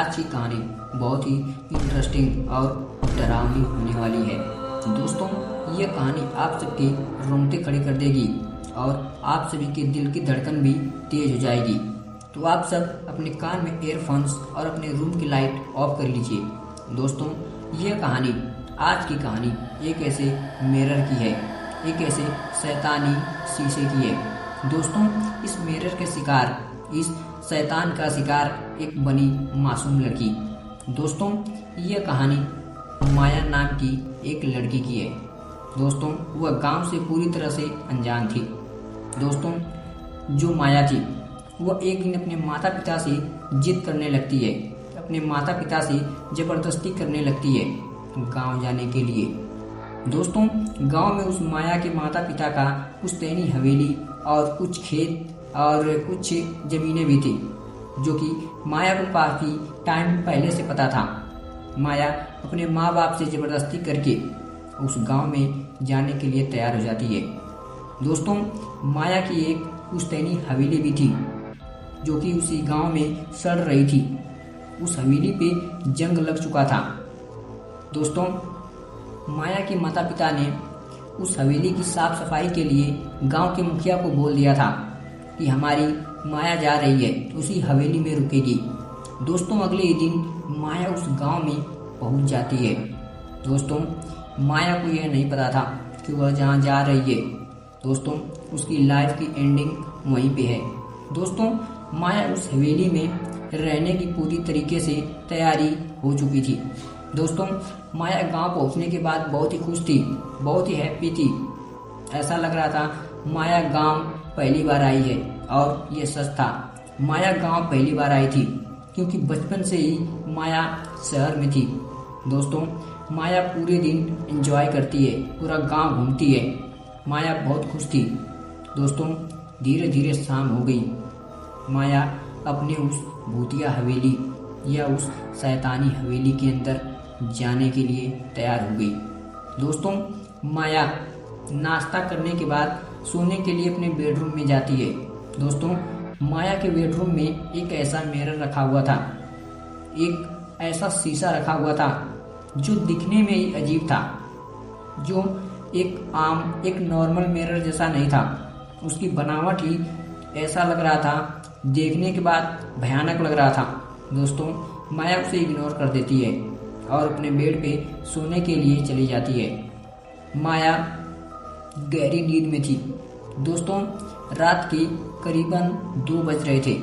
आज की कहानी बहुत ही इंटरेस्टिंग और डरावनी होने वाली है। दोस्तों, ये कहानी आप सबके रोंगटे खड़े कर देगी और आप सभी के दिल की धड़कन भी तेज हो जाएगी। तो आप सब अपने कान में ईयरफोन्स और अपने रूम की लाइट ऑफ कर लीजिए। दोस्तों, यह कहानी, आज की कहानी एक ऐसे मिरर की है, एक ऐसे शैतानी शीशे की है। दोस्तों, इस मिरर के शिकार, इस शैतान का शिकार एक बनी मासूम लड़की। दोस्तों, यह कहानी माया नाम की एक लड़की की है। दोस्तों, वह गांव से पूरी तरह से अनजान थी। दोस्तों, जो माया थी वह एक दिन अपने माता पिता से जिद करने लगती है, अपने माता पिता से जबरदस्ती करने लगती है गांव जाने के लिए। दोस्तों, गांव में उस माया के माता पिता का पुश्तैनी हवेली और कुछ खेत और कुछ जमीनें भी थी, जो कि माया को काफ़ी टाइम पहले से पता था। माया अपने माँ बाप से ज़बरदस्ती करके उस गांव में जाने के लिए तैयार हो जाती है। दोस्तों, माया की एक पुश्तैनी हवेली भी थी, जो कि उसी गांव में सड़ रही थी। उस हवेली पे जंग लग चुका था। दोस्तों, माया के माता पिता ने उस हवेली की साफ सफाई के लिए गांव के मुखिया को बोल दिया था कि हमारी माया जा रही है, उसी हवेली में रुकेगी। दोस्तों, अगले ही दिन माया उस गांव में पहुंच जाती है। दोस्तों, माया को यह नहीं पता था कि वह जहां जा रही है, दोस्तों, उसकी लाइफ की एंडिंग वहीं पे है। दोस्तों, माया उस हवेली में रहने की पूरी तरीके से तैयारी हो चुकी थी। दोस्तों, माया गांव पहुंचने के बाद बहुत ही खुश थी, बहुत ही हैप्पी थी। ऐसा लग रहा था माया गांव पहली बार आई है, और ये सच था। माया गांव पहली बार आई थी क्योंकि बचपन से ही माया शहर में थी। दोस्तों, माया पूरे दिन एंजॉय करती है, पूरा गांव घूमती है। माया बहुत खुश थी। दोस्तों, धीरे धीरे शाम हो गई। माया अपने उस भूतिया हवेली या उस शैतानी हवेली के अंदर जाने के लिए तैयार हो गई। दोस्तों, माया नाश्ता करने के बाद सोने के लिए अपने बेडरूम में जाती है। दोस्तों, माया के बेडरूम में एक ऐसा मिरर रखा हुआ था, एक ऐसा शीशा रखा हुआ था जो दिखने में ही अजीब था, जो एक नॉर्मल मिरर जैसा नहीं था। उसकी बनावट ही ऐसा लग रहा था, देखने के बाद भयानक लग रहा था। दोस्तों, माया उसे इग्नोर कर देती है और अपने बेड पे सोने के लिए चली जाती है। माया गहरी नींद में थी। दोस्तों, रात के करीबन 2 बज रहे थे।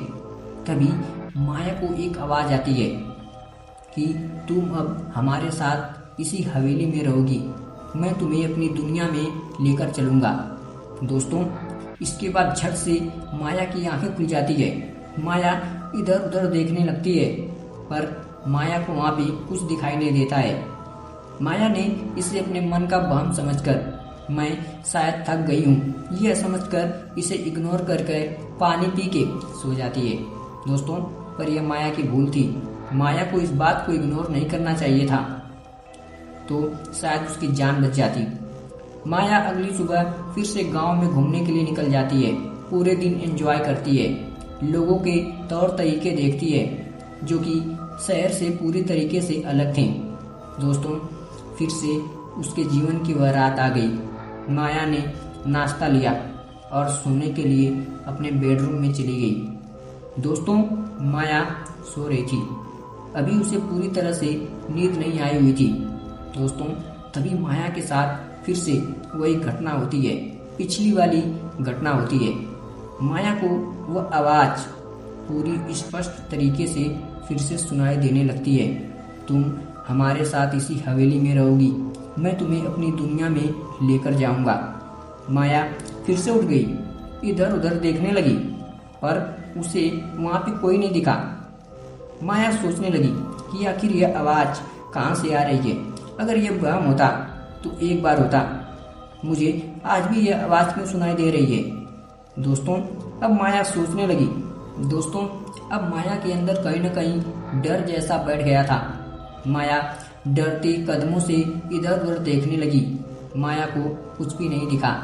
तभी माया को एक आवाज़ आती है कि तुम अब हमारे साथ इसी हवेली में रहोगी, मैं तुम्हें अपनी दुनिया में लेकर चलूँगा। दोस्तों, इसके बाद झट से माया की आंखें खुल जाती है। माया इधर उधर देखने लगती है, पर माया को वहाँ भी कुछ दिखाई नहीं देता है। माया ने इसे अपने मन का वहम समझकर, मैं शायद थक गई हूँ, यह समझकर इसे इग्नोर करके पानी पी के सो जाती है। दोस्तों, पर यह माया की भूल थी। माया को इस बात को इग्नोर नहीं करना चाहिए था, तो शायद उसकी जान बच जाती। माया अगली सुबह फिर से गांव में घूमने के लिए निकल जाती है। पूरे दिन एंजॉय करती है, लोगों के तौर तरीके देखती है, जो कि शहर से पूरी तरीके से अलग थे। दोस्तों, फिर से उसके जीवन की वह रात आ गई। माया ने नाश्ता लिया और सोने के लिए अपने बेडरूम में चली गई। दोस्तों, माया सो रही थी। अभी उसे पूरी तरह से नींद नहीं आई हुई थी। दोस्तों, तभी माया के साथ फिर से वही घटना होती है, पिछली वाली घटना होती है। माया को वह आवाज़ पूरी स्पष्ट तरीके से फिर से सुनाई देने लगती है, तुम हमारे साथ इसी हवेली में रहोगी, मैं तुम्हें अपनी दुनिया में लेकर जाऊंगा। माया फिर से उठ गई, इधर उधर देखने लगी, पर उसे वहाँ पे कोई नहीं दिखा। माया सोचने लगी कि आखिर यह आवाज़ कहाँ से आ रही है। अगर यह वहम होता तो एक बार होता, मुझे आज भी यह आवाज़ क्यों सुनाई दे रही है। दोस्तों, अब माया सोचने लगी। दोस्तों, अब माया के अंदर कहीं न कहीं डर जैसा बैठ गया था। माया डरते कदमों से इधर उधर देखने लगी। माया को कुछ भी नहीं दिखा।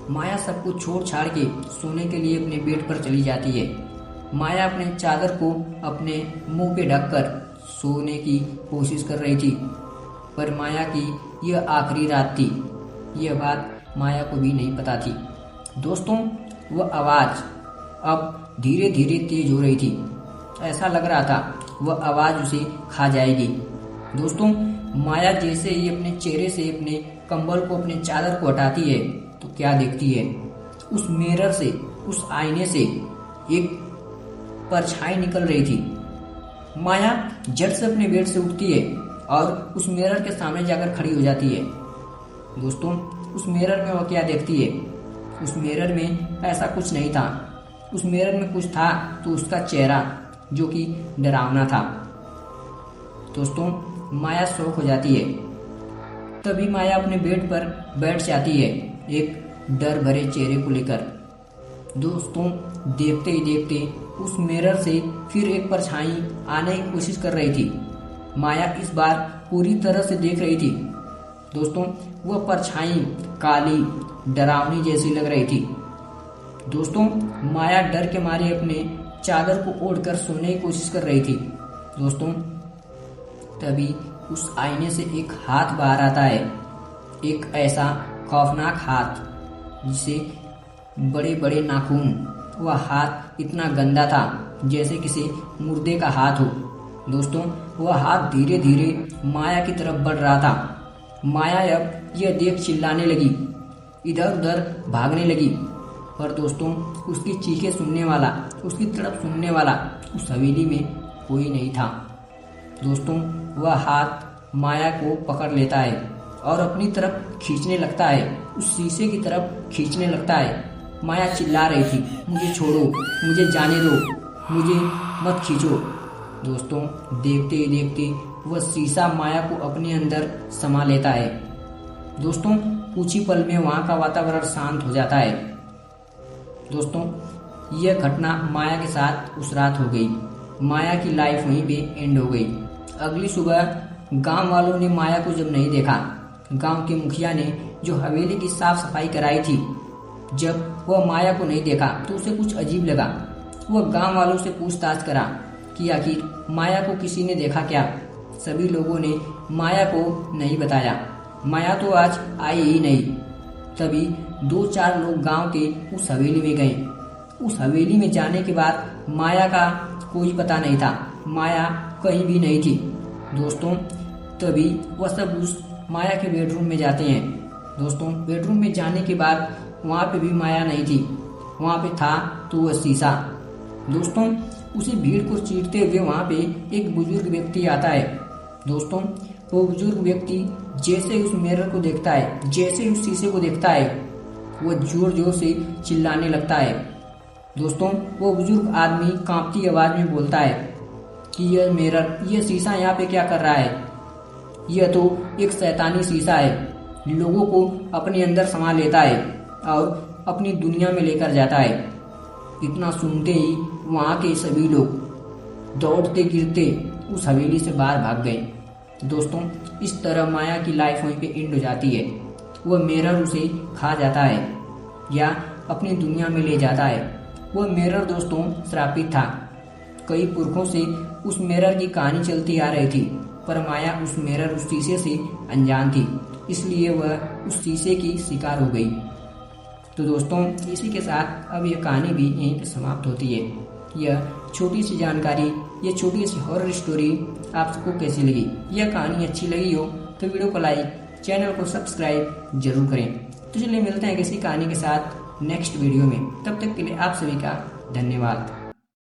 माया सब कुछ छोड़ छाड़ के सोने के लिए अपने बेड पर चली जाती है। माया अपने चादर को अपने मुंह पे ढककर सोने की कोशिश कर रही थी, पर माया की यह आखिरी रात थी। यह बात माया को भी नहीं पता थी। दोस्तों, वह आवाज़ अब धीरे धीरे तेज हो रही थी। ऐसा लग रहा था वह आवाज़ उसे खा जाएगी। दोस्तों, माया जैसे ही अपने चेहरे से अपने कंबल को, अपने चादर को हटाती है तो क्या देखती है? उस मिरर से, उस आईने से एक परछाई निकल रही थी। माया झट से अपने बेड से उठती है और उस मिरर के सामने जाकर खड़ी हो जाती है। दोस्तों, उस मिरर में वह क्या देखती है? उस मिरर में ऐसा कुछ नहीं था। उस मिरर में कुछ था तो उसका चेहरा, जो कि डरावना था। दोस्तों, माया शॉक हो जाती है। तभी माया अपने बेड पर बैठ जाती है, एक डर भरे चेहरे को लेकर। दोस्तों, देखते ही देखते उस मिरर से फिर एक परछाई आने की कोशिश कर रही थी। माया इस बार पूरी तरह से देख रही थी। दोस्तों, वह परछाई काली, डरावनी जैसी लग रही थी। दोस्तों, माया डर के मारे अपने चादर को ओढ़कर सोने की कोशिश कर रही थी। दोस्तों, तभी उस आईने से एक हाथ बाहर आता है, एक ऐसा खौफनाक हाथ जिसे बड़े बड़े नाखून। वह हाथ इतना गंदा था जैसे किसी मुर्दे का हाथ हो। दोस्तों, वह हाथ धीरे धीरे माया की तरफ बढ़ रहा था। माया अब यह देख चिल्लाने लगी, इधर उधर भागने लगी। पर दोस्तों, उसकी चीखें सुनने वाला, उसकी तड़प सुनने वाला उस हवेली में कोई नहीं था। दोस्तों, वह हाथ माया को पकड़ लेता है और अपनी तरफ खींचने लगता है, उस शीशे की तरफ खींचने लगता है। माया चिल्ला रही थी, मुझे छोड़ो, मुझे जाने दो, मुझे मत खींचो। दोस्तों, देखते ही देखते वह शीशा माया को अपने अंदर समा लेता है। दोस्तों, कुछ ही पल में वहाँ का वातावरण शांत हो जाता है। दोस्तों, यह घटना माया के साथ उस रात हो गई। माया की लाइफ वहीं पे एंड हो गई। अगली सुबह गांव वालों ने माया को जब नहीं देखा, गांव के मुखिया ने जो हवेली की साफ सफाई कराई थी, जब वह माया को नहीं देखा तो उसे कुछ अजीब लगा। वह गांव वालों से पूछताछ करा कि आखिर माया को किसी ने देखा क्या। सभी लोगों ने माया को नहीं बताया। माया तो आज आई ही नहीं। तभी 2-4 लोग गांव के उस हवेली में गए। उस हवेली में जाने के बाद माया का कोई पता नहीं था। माया कहीं भी नहीं थी। दोस्तों, तभी वह सब उस माया के बेडरूम में जाते हैं। दोस्तों, बेडरूम में जाने के बाद वहाँ पे भी माया नहीं थी। वहाँ पे था तो वह शीशा। दोस्तों, उसी भीड़ को चीरते हुए वहाँ पे एक बुजुर्ग व्यक्ति आता है। दोस्तों, वो बुजुर्ग व्यक्ति जैसे उस मिरर को देखता है, जैसे उस शीशे को देखता है, वो जोर जोर से चिल्लाने लगता है। दोस्तों, वो बुजुर्ग आदमी कांपती आवाज में बोलता है कि यह मिरर, यह शीशा यहाँ पे क्या कर रहा है? यह तो एक शैतानी शीशा है, लोगों को अपने अंदर समा लेता है और अपनी दुनिया में लेकर जाता है। इतना सुनते ही वहाँ के सभी लोग दौड़ते गिरते उस हवेली से बाहर भाग गए। दोस्तों, इस तरह माया की लाइफ वहीं पे एंड हो जाती है। वह मिरर उसे खा जाता है या अपनी दुनिया में ले जाता है। वह मिरर दोस्तों श्रापित था। कई पुरखों से उस मिरर की कहानी चलती आ रही थी, पर माया उस मिरर, उस शीशे से अनजान थी, इसलिए वह उस शीशे की शिकार हो गई। तो दोस्तों, इसी के साथ अब यह कहानी भी यहीं पर समाप्त होती है। यह छोटी सी जानकारी, यह छोटी सी हॉरर स्टोरी आप सबको कैसी लगी? यह कहानी अच्छी लगी हो तो वीडियो को लाइक, चैनल को सब्सक्राइब जरूर करें। तो चलिए मिलते हैं किसी कहानी के साथ नेक्स्ट वीडियो में। तब तक के लिए आप सभी का धन्यवाद।